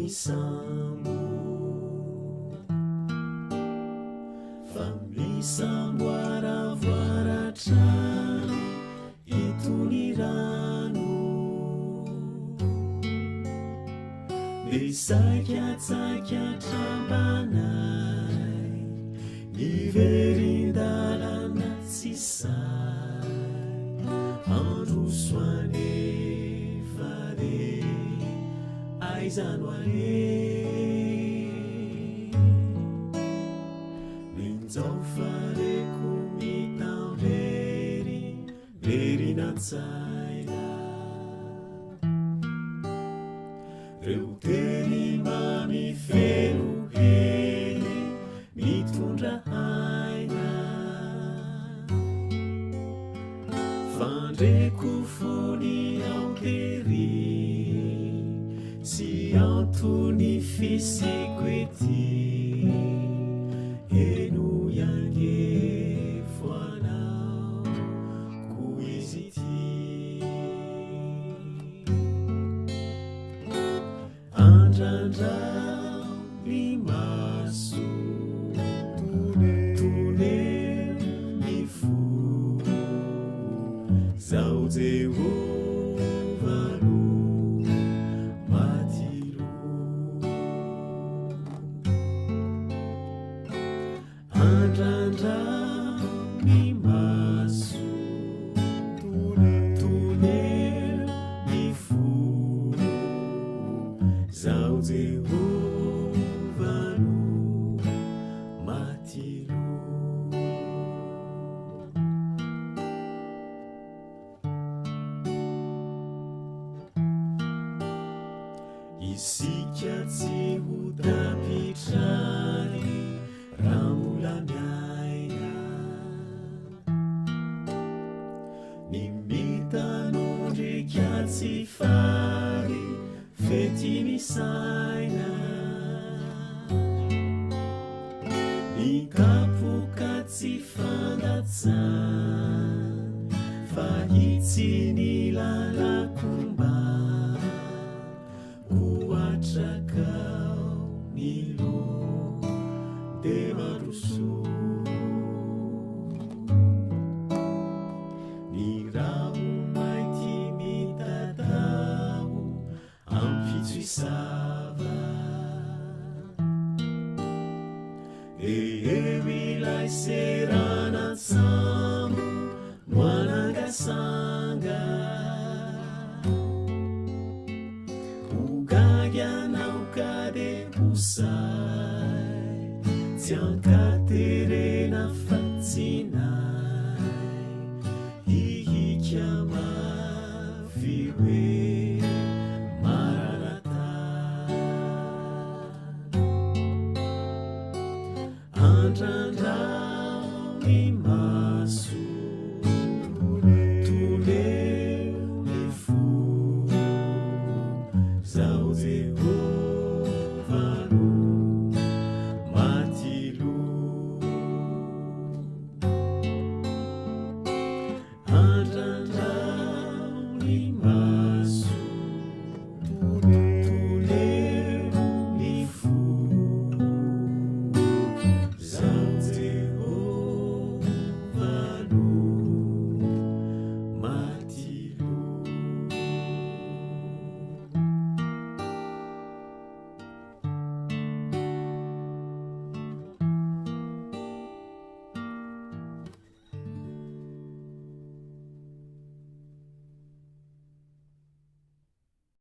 sambo fa misamboaravoaratra itony rano besakatsakiatrambanay niverindalana tsy say androsoane fare aizano are minzao fareko mitambery verinatsaina reo teny mamifeno hely mitondra haina fandreko fony aotery sy antony fisiko ety eno iange foanao ko izy ty andrandra ny maso toneo ny fo zao Jehovano matiro andrandra ny maso toneo ny fo zao Jehovano matiro isika tsy ho tapitrany raha mbola miaina ny mitanondrika tsy fary fety misaina ny kapoka tsy fandatsan fa itsy ny lalakomba koatrakao ny lo de mandroso ny raho maity mitadao ampitso isava eo ilay serana tsamo no anangasanga ugaganao kade usai tsy ankaterena fatsinay ihika mafy hoe maranata andrandao ny maso toneo ny fo zao Jehovano